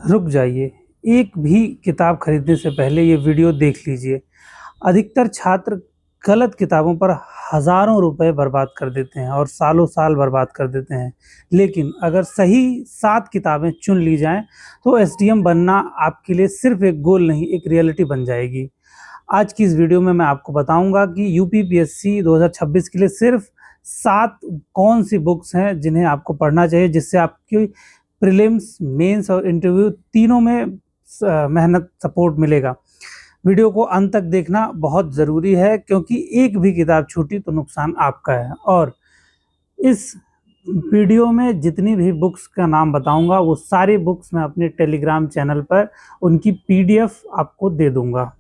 रुक जाइए, एक भी किताब खरीदने से पहले ये वीडियो देख लीजिए। अधिकतर छात्र गलत किताबों पर हज़ारों रुपए बर्बाद कर देते हैं और सालों-साल बर्बाद कर देते हैं। लेकिन अगर सही 7 किताबें चुन ली जाएँ, तो एसडीएम बनना आपके लिए सिर्फ़ एक गोल नहीं, एक रियलिटी बन जाएगी। आज की इस वीडियो में मैं आपको बताऊँगा कि यूपीपीएससी 2026 के लिए सिर्फ़ 7 कौन-सी बुक्स हैं, जिन्हें आपको पढ़ना चाहिए, जिससे आपकी प्रीलिम्स, मेंस और इंटरव्यू तीनों में मेहनत सपोर्ट मिलेगा। वीडियो को अंत तक देखना बहुत ज़रूरी है, क्योंकि एक भी किताब छूटी तो नुकसान आपका है। और इस वीडियो में जितनी भी बुक्स का नाम बताऊंगा, वो सारी बुक्स मैं अपने टेलीग्राम चैनल पर उनकी पीडीएफ आपको दे दूंगा।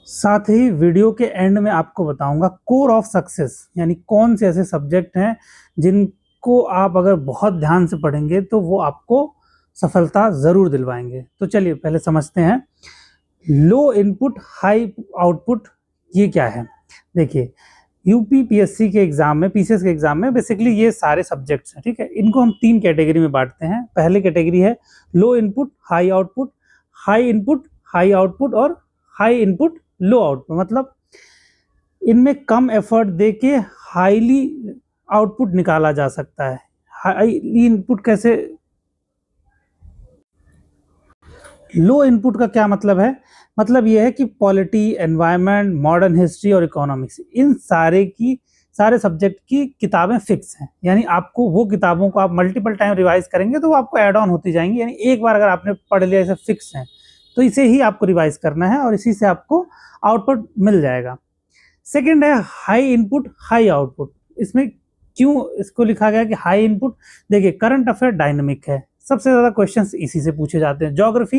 साथ ही वीडियो के एंड में आपको बताऊंगा कोर ऑफ सक्सेस, यानी कौन से ऐसे सब्जेक्ट हैं जिनको आप अगर बहुत ध्यान से पढ़ेंगे तो वो आपको सफलता ज़रूर दिलवाएंगे। तो चलिए पहले समझते हैं लो इनपुट हाई आउटपुट ये क्या है। देखिए, यूपीपीएससी के एग्जाम में, पीसीएस के एग्जाम में बेसिकली ये सारे सब्जेक्ट्स हैं, ठीक है। इनको हम 3 कैटेगरी में बांटते हैं। पहले कैटेगरी है low input high output, high input high output और हाई इनपुट लो आउटपुट। मतलब इनमें कम एफर्ट देके हाईली आउटपुट निकाला जा सकता है। हाईली इनपुट कैसे? लो इनपुट का क्या मतलब है? मतलब ये है कि पॉलिटी, एनवायरनमेंट, मॉडर्न हिस्ट्री और इकोनॉमिक्स, इन सारे सब्जेक्ट की किताबें फिक्स हैं। यानी आपको वो किताबों को आप मल्टीपल टाइम रिवाइज करेंगे तो वो आपको ऐड ऑन होती जाएंगी। यानी एक बार अगर आपने पढ़ लिया, इसे फिक्स है, तो इसे ही आपको रिवाइज करना है और इसी से आपको आउटपुट मिल जाएगा। सेकेंड है हाई इनपुट हाई आउटपुट। इसमें क्यों इसको लिखा गया कि हाई इनपुट? देखिए, करंट अफेयर डायनेमिक है, सबसे ज़्यादा क्वेश्चंस इसी से पूछे जाते हैं। ज्योग्राफी,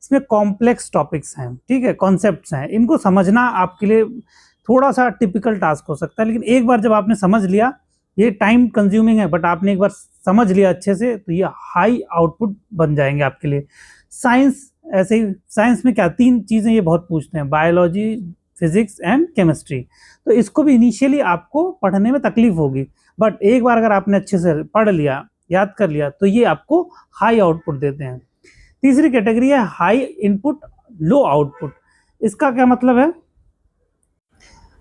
इसमें कॉम्प्लेक्स टॉपिक्स हैं, ठीक है, कॉन्सेप्ट्स हैं, इनको समझना आपके लिए थोड़ा सा टिपिकल टास्क हो सकता है। लेकिन एक बार जब आपने समझ लिया, ये टाइम कंज्यूमिंग है, बट आपने एक बार समझ लिया अच्छे से, तो ये हाई आउटपुट बन जाएंगे आपके लिए। साइंस ऐसे ही, साइंस में क्या 3 चीज़ें ये बहुत पूछते हैं, बायोलॉजी, फिजिक्स एंड केमिस्ट्री। तो इसको भी इनिशियली आपको पढ़ने में तकलीफ होगी, बट एक बार अगर आपने अच्छे से पढ़ लिया, याद कर लिया, तो ये आपको हाई आउटपुट देते हैं। तीसरी कैटेगरी है हाई इनपुट लो आउटपुट। इसका क्या मतलब है?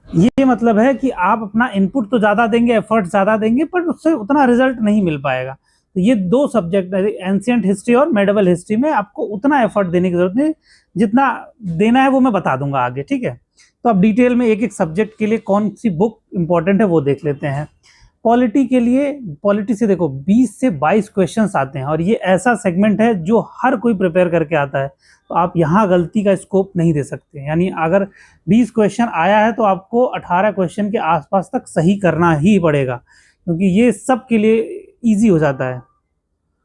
ये मतलब है कि आप अपना इनपुट तो ज़्यादा देंगे, एफर्ट ज़्यादा देंगे, पर उससे उतना रिजल्ट नहीं मिल पाएगा। तो ये 2 सब्जेक्ट, एंशिएंट हिस्ट्री और मेडिवल हिस्ट्री में आपको उतना एफर्ट देने की जरूरत नहीं, जितना देना है वो मैं बता दूंगा आगे, ठीक है। तो अब डिटेल में एक एक सब्जेक्ट के लिए कौन सी बुक इंपॉर्टेंट है वो देख लेते हैं। पॉलिटी के लिए, पॉलिटी से देखो 20 से 22 क्वेश्चंस आते हैं और ये ऐसा सेगमेंट है जो हर कोई प्रिपेयर करके आता है, तो आप यहाँ गलती का स्कोप नहीं दे सकते। यानी अगर 20 क्वेश्चन आया है तो आपको 18 क्वेश्चन के आसपास तक सही करना ही पड़ेगा, क्योंकि ये सब के लिए ईजी हो जाता है।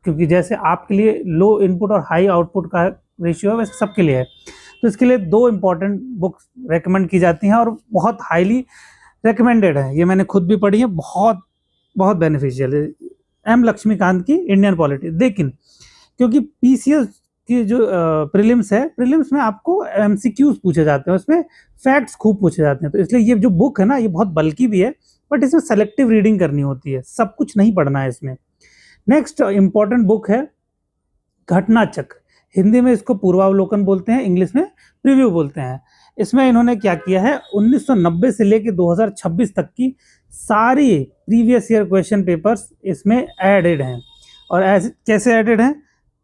क्योंकि जैसे आपके लिए लो इनपुट और हाई आउटपुट का रेशियो है, वैसे सबके लिए है। तो इसके लिए 2 इंपॉर्टेंट बुक्स रेकमेंड की जाती हैं और बहुत हाईली रेकमेंडेड है। ये मैंने खुद भी पढ़ी है, बहुत बहुत बेनिफिशियल है। एम लक्ष्मीकांत की इंडियन पॉलिटी। लेकिन क्योंकि पीसीएस की जो प्रीलिम्स है, प्रीलिम्स में आपको एमसीक्यूज पूछे जाते हैं, उसमें फैक्ट्स खूब पूछे जाते हैं, तो इसलिए ये जो बुक है ना, ये बहुत बल्कि भी है, बट इसमें सेलेक्टिव रीडिंग करनी होती है, सब कुछ नहीं पढ़ना है इसमें। नेक्स्ट इंपॉर्टेंट बुक है घटना चक्र। हिंदी में इसको पूर्वावलोकन बोलते हैं, इंग्लिश में प्रीव्यू बोलते हैं। इसमें इन्होंने क्या किया है, 1990 से लेकर 2026 तक की सारी प्रीवियस ईयर क्वेश्चन पेपर्स इसमें एडेड हैं। और ऐसे कैसे एडेड हैं?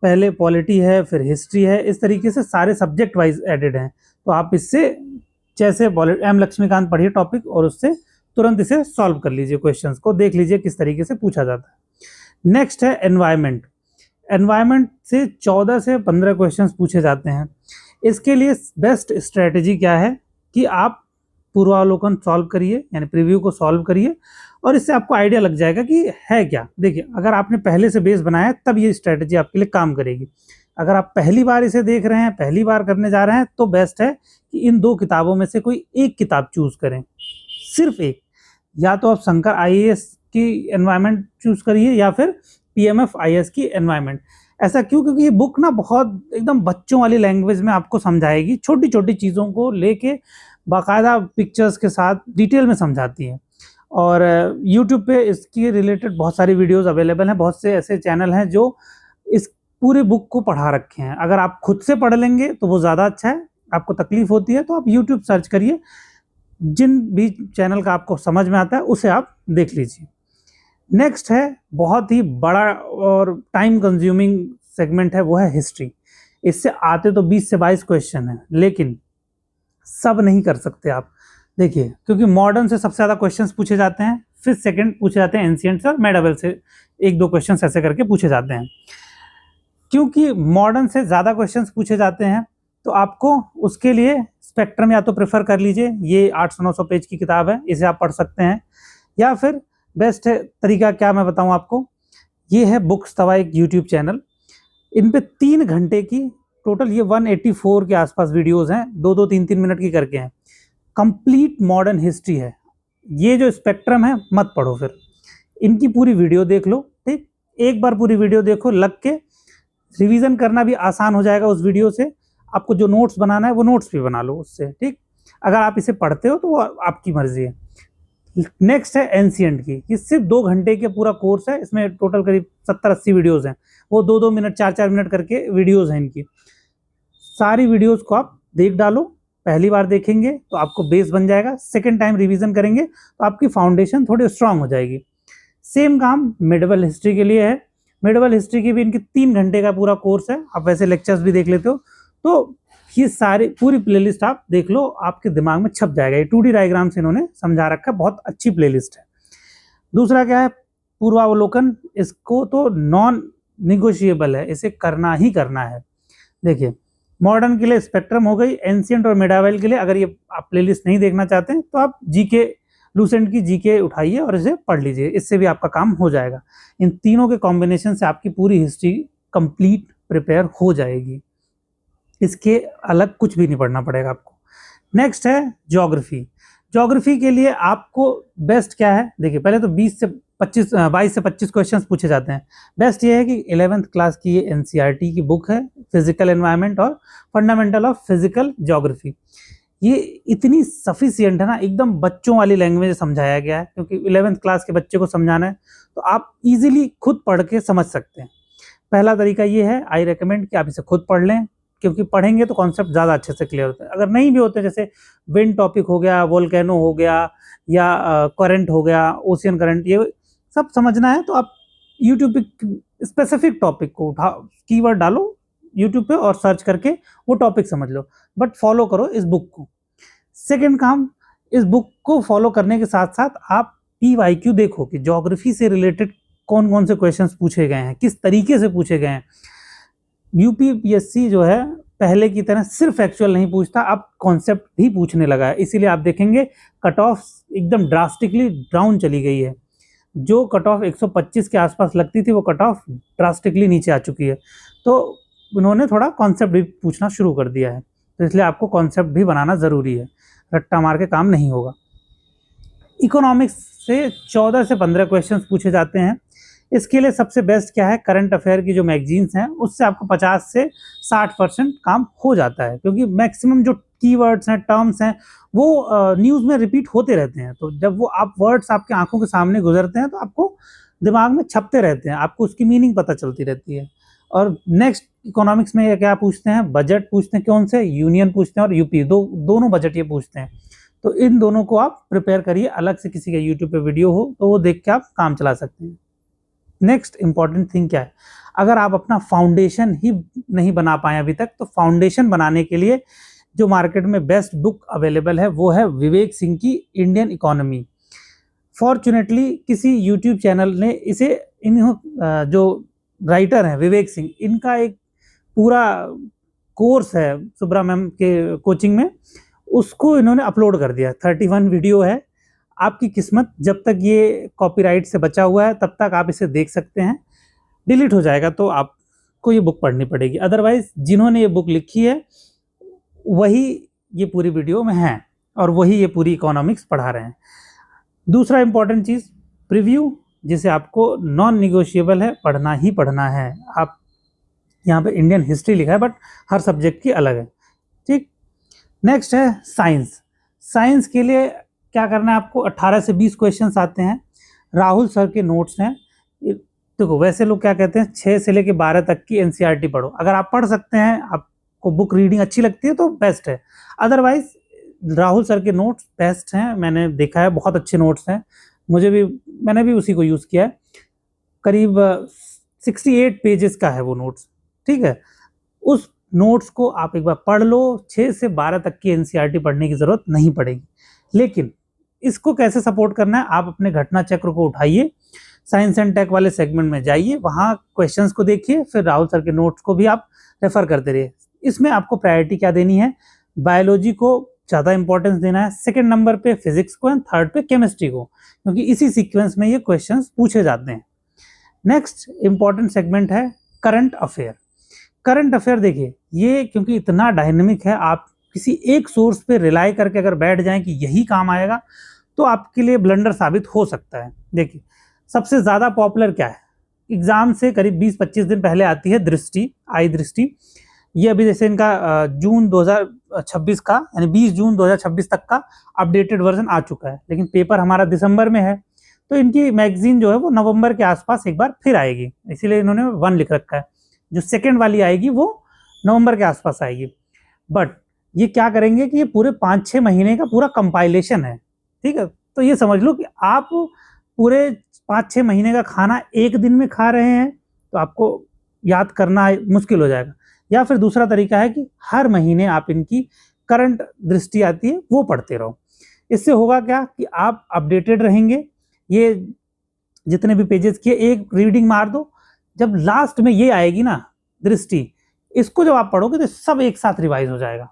पहले पॉलिटी है, फिर हिस्ट्री है, इस तरीके से सारे सब्जेक्ट वाइज एडेड हैं। तो आप इससे जैसे एम लक्ष्मीकांत पढ़िए टॉपिक और उससे तुरंत इसे सॉल्व कर लीजिए, क्वेश्चंस को देख लीजिए किस तरीके से पूछा जाता है। नेक्स्ट है एनवायरमेंट। एनवायरमेंट से 14 से 15 क्वेश्चंस पूछे जाते हैं। इसके लिए बेस्ट स्ट्रेटजी क्या है कि आप पूर्वावलोकन सॉल्व करिए, यानी प्रीव्यू को सॉल्व करिए, और इससे आपको आइडिया लग जाएगा कि है क्या। देखिए, अगर आपने पहले से बेस बनाया है तब ये स्ट्रेटजी आपके लिए काम करेगी। अगर आप पहली बार इसे देख रहे हैं, पहली बार करने जा रहे हैं, तो बेस्ट है कि इन 2 किताबों में से कोई एक किताब चूज करें, सिर्फ एक। या तो आप शंकर आईएएस की एनवायरमेंट चूज करिए या फिर पीएमएफ आईएएस की एनवायरमेंट। ऐसा क्यों? क्योंकि ये बुक ना बहुत एकदम बच्चों वाली लैंग्वेज में आपको समझाएगी, छोटी छोटी चीज़ों को लेके बाकायदा पिक्चर्स के साथ डिटेल में समझाती है। और यूट्यूब पे इसकी रिलेटेड बहुत सारी वीडियोस अवेलेबल हैं, बहुत से ऐसे चैनल हैं जो इस पूरे बुक को पढ़ा रखे हैं। अगर आप खुद से पढ़ लेंगे तो वो ज़्यादा अच्छा है, आपको तकलीफ होती है तो आप यूट्यूब सर्च करिए, जिन भी चैनल का आपको समझ में आता है उसे आप देख लीजिए। नेक्स्ट है बहुत ही बड़ा और टाइम कंज्यूमिंग सेगमेंट है, वो है हिस्ट्री। इससे आते तो 20 से 22 क्वेश्चन हैं, लेकिन सब नहीं कर सकते आप। देखिए, क्योंकि मॉडर्न से सबसे ज़्यादा क्वेश्चंस पूछे जाते हैं, फिर सेकंड पूछे जाते हैं एंशिएंट से, और मेडावल से एक दो क्वेश्चंस ऐसे करके पूछे जाते हैं। क्योंकि मॉडर्न से ज़्यादा क्वेश्चंस पूछे जाते हैं तो आपको उसके लिए स्पेक्ट्रम या तो प्रेफर कर लीजिए, ये 800-900 पेज की किताब है, इसे आप पढ़ सकते हैं। या फिर बेस्ट तरीका क्या मैं बताऊं आपको, ये है बुक्स तवा, एक यूट्यूब चैनल। इन पे 3 घंटे की टोटल ये 184 के आसपास वीडियोस हैं, 2-2 3-3 मिनट की करके हैं। कंप्लीट मॉडर्न हिस्ट्री है। ये जो स्पेक्ट्रम है मत पढ़ो, फिर इनकी पूरी वीडियो देख लो, ठीक। एक बार पूरी वीडियो देखो, लग के रिवीजन करना भी आसान हो जाएगा उस वीडियो से। आपको जो नोट्स बनाना है वो नोट्स भी बना लो उससे, ठीक। अगर आप इसे पढ़ते हो तो वो आपकी मर्जी है। नेक्स्ट है एंशिएंट की, ये सिर्फ 2 घंटे के पूरा कोर्स है, इसमें टोटल करीब 70-80 वीडियोस हैं, वो 2-2 मिनट 4-4 मिनट करके वीडियोस हैं इनकी। सारी वीडियोस को आप देख डालो, पहली बार देखेंगे तो आपको बेस बन जाएगा, सेकेंड टाइम रिवीजन करेंगे तो आपकी फाउंडेशन थोड़ी स्ट्रांग हो जाएगी। सेम काम मेडिवल हिस्ट्री के लिए है। मेडिवल हिस्ट्री की भी इनकी 3 घंटे का पूरा कोर्स है, आप वैसे लेक्चर्स भी देख लेते हो, तो ये सारी पूरी प्लेलिस्ट आप देख लो, आपके दिमाग में छप जाएगा। ये 2D डायग्राम से इन्होंने समझा रखा है, बहुत अच्छी प्लेलिस्ट है। दूसरा क्या है, पूर्वावलोकन। इसको तो नॉन निगोशिएबल है, इसे करना ही करना है। देखिए, मॉडर्न के लिए स्पेक्ट्रम हो गई, एंशिएंट और मेडावल के लिए अगर ये आप प्लेलिस्ट नहीं देखना चाहते हैं तो आप जीके, लूसेंट की जीके उठाइए और इसे पढ़ लीजिए, इससे भी आपका काम हो जाएगा। इन तीनों के कॉम्बिनेशन से आपकी पूरी हिस्ट्री कंप्लीट प्रिपेयर हो जाएगी, इसके अलग कुछ भी नहीं पढ़ना पड़ेगा आपको। नेक्स्ट है ज्योग्राफी। ज्योग्राफी के लिए आपको बेस्ट क्या है, देखिए पहले तो 22 से 25 क्वेश्चंस पूछे जाते हैं। बेस्ट ये है कि 11th क्लास की ये एनसीईआरटी की बुक है, फिजिकल एनवायरनमेंट और फंडामेंटल ऑफ फिजिकल ज्योग्राफी। ये इतनी सफिशियंट है ना, एकदम बच्चों वाली लैंग्वेज समझाया गया है, क्योंकि 11th क्लास के बच्चे को समझाना है तो आप इजीली खुद पढ़ के समझ सकते हैं। पहला तरीका ये है, आई रेकमेंड कि आप इसे खुद पढ़ लें, क्योंकि पढ़ेंगे तो कॉन्सेप्ट ज़्यादा अच्छे से क्लियर होते हैं। अगर नहीं भी होते, जैसे विंड टॉपिक हो गया, वोल्केनो हो गया, या करंट हो गया, ओशियन करंट, ये सब समझना है तो आप यूट्यूब पे स्पेसिफिक टॉपिक को उठा, कीवर्ड डालो यूट्यूब पे और सर्च करके वो टॉपिक समझ लो, बट फॉलो करो इस बुक को। सेकेंड काम, इस बुक को फॉलो करने के साथ साथ आप PYQ देखो कि ज्योग्राफी से रिलेटेड कौन कौन से क्वेश्चंस पूछे गए हैं, किस तरीके से पूछे गए हैं। UPPSC जो है पहले की तरह सिर्फ एक्चुअल नहीं पूछता, अब कॉन्सेप्ट भी पूछने लगा है, इसीलिए आप देखेंगे कट ऑफ एकदम ड्रास्टिकली डाउन चली गई है। जो कट ऑफ 125 के आसपास लगती थी वो कट ऑफ ड्रास्टिकली नीचे आ चुकी है, तो उन्होंने थोड़ा कॉन्सेप्ट भी पूछना शुरू कर दिया है, तो इसलिए आपको कॉन्सेप्ट भी बनाना ज़रूरी है, रट्टा मार के काम नहीं होगा। इकोनॉमिक्स से 14 से 15 क्वेश्चंस पूछे जाते हैं। इसके लिए सबसे बेस्ट क्या है, करंट अफेयर की जो मैगजीन्स हैं उससे आपको 50 से 60% काम हो जाता है, क्योंकि मैक्सिमम जो कीवर्ड्स हैं, टर्म्स हैं, वो न्यूज़ में रिपीट होते रहते हैं, तो जब वो आप वर्ड्स आपके आंखों के सामने गुजरते हैं तो आपको दिमाग में छपते रहते हैं, आपको उसकी मीनिंग पता चलती रहती है। और नेक्स्ट इकोनॉमिक्स में क्या पूछते हैं, बजट पूछते हैं, कौन से, यूनियन पूछते हैं और यूपी, दोनों बजट ये पूछते हैं। तो इन दोनों को आप प्रिपेयर करिए, अलग से किसी का यूट्यूब पे वीडियो हो तो वो देख के आप काम चला सकते हैं। नेक्स्ट इंपॉर्टेंट थिंग क्या है, अगर आप अपना फाउंडेशन ही नहीं बना पाए अभी तक, तो फाउंडेशन बनाने के लिए जो मार्केट में बेस्ट बुक अवेलेबल है वो है विवेक सिंह की इंडियन इकोनॉमी। फॉर्चुनेटली किसी यूट्यूब चैनल ने इसे, इन जो राइटर हैं विवेक सिंह, इनका एक पूरा कोर्स है सुब्रा मैम के कोचिंग में, उसको इन्होंने अपलोड कर दिया। 31 वीडियो है। आपकी किस्मत, जब तक ये कॉपीराइट से बचा हुआ है तब तक आप इसे देख सकते हैं, डिलीट हो जाएगा तो आपको ये बुक पढ़नी पड़ेगी। अदरवाइज जिन्होंने ये बुक लिखी है वही ये पूरी वीडियो में हैं और वही ये पूरी इकोनॉमिक्स पढ़ा रहे हैं। दूसरा इंपॉर्टेंट चीज़, प्रीव्यू, जिसे आपको नॉन निगोशिएबल है, पढ़ना ही पढ़ना है। आप यहाँ पे इंडियन हिस्ट्री लिखा है बट हर सब्जेक्ट की अलग है, ठीक। नेक्स्ट है साइंस। साइंस के लिए क्या करना है आपको, 18 से 20 क्वेश्चंस आते हैं, राहुल सर के नोट्स हैं, देखो वैसे लोग क्या कहते हैं 6 से लेके 12 तक की एनसीईआरटी पढ़ो, अगर आप पढ़ सकते हैं, आपको बुक रीडिंग अच्छी लगती है तो बेस्ट है। अदरवाइज राहुल सर के नोट्स बेस्ट हैं, मैंने देखा है बहुत अच्छे नोट्स हैं, मैंने भी उसी को यूज़ किया है। करीब 68 पेजेस का है वो नोट्स, ठीक है। उस नोट्स को आप एक बार पढ़ लो, 6 से 12 तक की एनसीईआरटी पढ़ने की ज़रूरत नहीं पड़ेगी। लेकिन इसको कैसे सपोर्ट करना है, आप अपने घटना चक्र को उठाइए, साइंस एंड टेक वाले सेगमेंट में जाइए, वहाँ क्वेश्चंस को देखिए, फिर राहुल सर के नोट्स को भी आप रेफर करते रहिए। इसमें आपको प्रायोरिटी क्या देनी है, बायोलॉजी को ज़्यादा इंपॉर्टेंस देना है, सेकंड नंबर पे फिजिक्स को एंड थर्ड पे केमिस्ट्री को, क्योंकि इसी सीक्वेंस में ये क्वेश्चंस पूछे जाते हैं। नेक्स्ट इंपॉर्टेंट सेगमेंट है करंट अफेयर। करंट अफेयर देखिए, ये क्योंकि इतना डायनेमिक है, आप किसी एक सोर्स पे रिलाई करके अगर बैठ जाएं कि यही काम आएगा, तो आपके लिए ब्लंडर साबित हो सकता है। देखिए सबसे ज़्यादा पॉपुलर क्या है, एग्ज़ाम से करीब 20-25 दिन पहले आती है दृष्टि, आई दृष्टि। ये अभी जैसे इनका जून 2026 का, यानी 20 जून 2026 तक का अपडेटेड वर्जन आ चुका है, लेकिन पेपर हमारा दिसंबर में है, तो इनकी मैगजीन जो है वो नवंबर के आसपास एक बार फिर आएगी, इसीलिए इन्होंने 1 लिख रखा है। जो सेकेंड वाली आएगी वो नवंबर के आसपास आएगी। बट ये क्या करेंगे कि ये पूरे 5-6 महीने का पूरा कंपाइलेशन है, ठीक है। तो ये समझ लो कि आप पूरे 5-6 महीने का खाना एक दिन में खा रहे हैं, तो आपको याद करना मुश्किल हो जाएगा। या फिर दूसरा तरीका है कि हर महीने आप इनकी करंट दृष्टि आती है वो पढ़ते रहो। इससे होगा क्या कि आप अपडेटेड रहेंगे। ये जितने भी पेजेस किए एक रीडिंग मार दो, जब लास्ट में ये आएगी ना दृष्टि, इसको जब आप पढ़ोगे तो सब एक साथ रिवाइज हो जाएगा,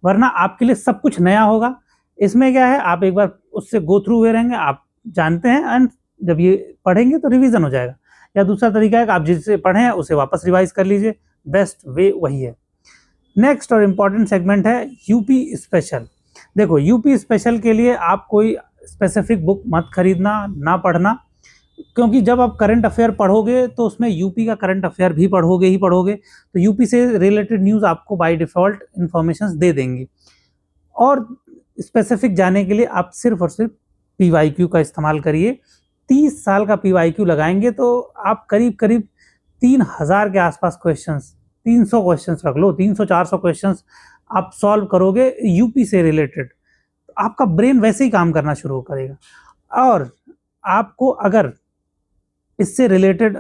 वरना आपके लिए सब कुछ नया होगा। इसमें क्या है, आप एक बार उससे गो थ्रू हुए रहेंगे, आप जानते हैं, एंड जब ये पढ़ेंगे तो रिवीजन हो जाएगा। या दूसरा तरीका है कि आप जिससे पढ़े हैं उसे वापस रिवाइज कर लीजिए, बेस्ट वे वही है। नेक्स्ट और इम्पॉर्टेंट सेगमेंट है यूपी स्पेशल। देखो यूपी स्पेशल के लिए आप कोई स्पेसिफिक बुक मत खरीदना, ना पढ़ना, क्योंकि जब आप करंट अफेयर पढ़ोगे तो उसमें यूपी का करंट अफेयर भी पढ़ोगे ही पढ़ोगे, तो यूपी से रिलेटेड न्यूज़ आपको बाय डिफ़ॉल्ट इन्फॉर्मेशन दे देंगी। और स्पेसिफिक जाने के लिए आप सिर्फ और सिर्फ पीवाईक्यू का इस्तेमाल करिए। 30 साल का पीवाईक्यू लगाएंगे तो आप करीब करीब 3000 के आसपास क्वेश्चंस, 300 क्वेश्चंस रख लो, 300-400 क्वेश्चंस आप सॉल्व करोगे यूपी से रिलेटेड, आपका ब्रेन वैसे ही काम करना शुरू करेगा। और आपको अगर इससे रिलेटेड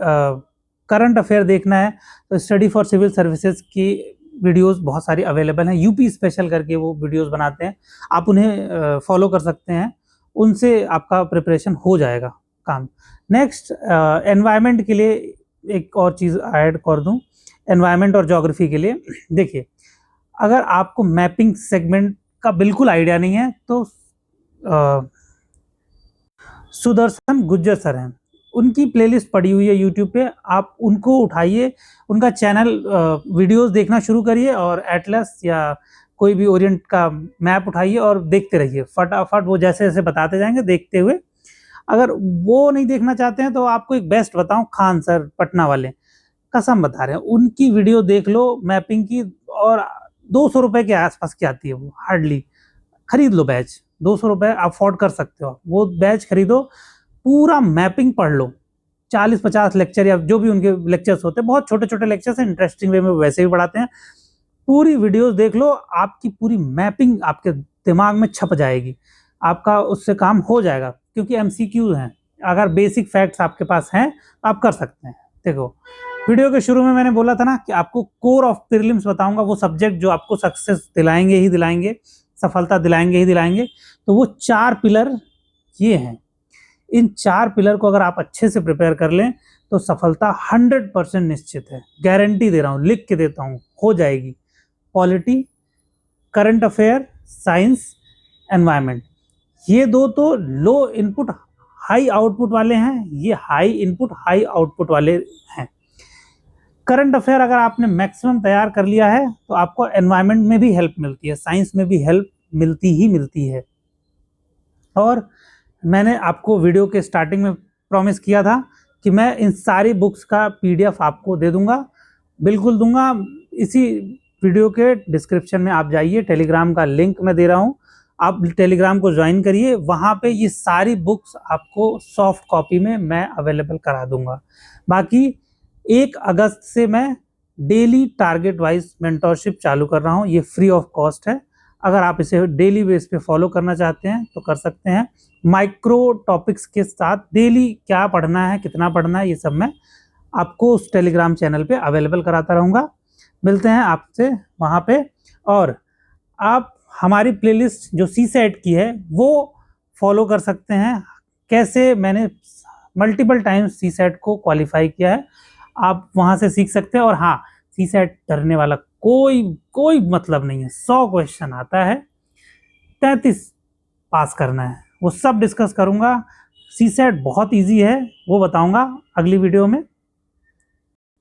करंट अफेयर देखना है तो स्टडी फॉर सिविल सर्विसेज की वीडियोस बहुत सारी अवेलेबल हैं, यूपी स्पेशल करके वो वीडियोस बनाते हैं, आप उन्हें फॉलो कर सकते हैं, उनसे आपका प्रिपरेशन हो जाएगा काम। नेक्स्ट एनवायरनमेंट के लिए एक और चीज़ ऐड कर दूं, एनवायरनमेंट और ज्योग्राफी के लिए देखिए, अगर आपको मैपिंग सेगमेंट का बिल्कुल आइडिया नहीं है तो सुदर्शन गुज्जर सर हैं, उनकी प्लेलिस्ट पड़ी हुई है यूट्यूब पे, आप उनको उठाइए, उनका चैनल वीडियोस देखना शुरू करिए और एटलस या कोई भी ओरिएंट का मैप उठाइए और देखते रहिए, फटाफट वो जैसे जैसे बताते जाएंगे देखते हुए। अगर वो नहीं देखना चाहते हैं तो आपको एक बेस्ट बताऊं, खान सर पटना वाले, कसम बता रहे हैं, उनकी वीडियो देख लो मैपिंग की, और 200 रुपये के आसपास की आती है वो, हार्डली। खरीद लो बैच, 200 रुपये अफोर्ड कर सकते हो, वो बैच खरीदो, पूरा मैपिंग पढ़ लो, 40-50 लेक्चर या जो भी उनके लेक्चर्स होते हैं, बहुत छोटे छोटे लेक्चर्स हैं, इंटरेस्टिंग वे में वैसे भी पढ़ाते हैं, पूरी वीडियोस देख लो, आपकी पूरी मैपिंग आपके दिमाग में छप जाएगी, आपका उससे काम हो जाएगा, क्योंकि एमसीक्यू हैं, अगर बेसिक फैक्ट्स आपके पास हैं तो आप कर सकते हैं। देखो वीडियो के शुरू में मैंने बोला था ना कि आपको कोर ऑफ प्रीलिम्स बताऊंगा, वो सब्जेक्ट जो आपको सक्सेस दिलाएंगे ही दिलाएंगे, सफलता दिलाएंगे ही दिलाएंगे, तो वो 4 पिलर ये हैं। इन 4 पिलर को अगर आप अच्छे से प्रिपेयर कर लें तो सफलता 100% निश्चित है, गारंटी दे रहा हूँ, लिख के देता हूँ, हो जाएगी। Polity, current affair, science, environment, ये दो तो लो इनपुट हाई आउटपुट वाले हैं, ये हाई इनपुट हाई आउटपुट वाले हैं। करंट अफेयर अगर आपने मैक्सिमम तैयार कर लिया है तो आपको एनवायरनमेंट में भी हेल्प मिलती है, साइंस में भी हेल्प मिलती है। और मैंने आपको वीडियो के स्टार्टिंग में प्रॉमिस किया था कि मैं इन सारी बुक्स का पीडीएफ आपको दे दूंगा, बिल्कुल दूंगा। इसी वीडियो के डिस्क्रिप्शन में आप जाइए, टेलीग्राम का लिंक मैं दे रहा हूँ, आप टेलीग्राम को ज्वाइन करिए, वहाँ पे ये सारी बुक्स आपको सॉफ्ट कॉपी में मैं अवेलेबल करा दूंगा। बाकी 1 अगस्त से मैं डेली टारगेट वाइज मेंटोरशिप चालू कर रहा हूँ, ये फ्री ऑफ कॉस्ट है। अगर आप इसे डेली बेस पे फॉलो करना चाहते हैं तो कर सकते हैं। माइक्रो टॉपिक्स के साथ डेली क्या पढ़ना है, कितना पढ़ना है, ये सब मैं आपको उस टेलीग्राम चैनल पे अवेलेबल कराता रहूँगा। मिलते हैं आपसे वहाँ पे। और आप हमारी प्लेलिस्ट जो सीसैट की है वो फॉलो कर सकते हैं। कैसे मैंने मल्टीपल टाइम्स सीसैट को क्वालिफाई किया है, आप वहाँ से सीख सकते हैं। और हाँ, सीसैट डरने वाला कोई मतलब नहीं है। 100 क्वेश्चन आता है, 33 पास करना है, वो सब डिस्कस करूँगा। सीसैट बहुत ईजी है, वो बताऊँगा अगली वीडियो में।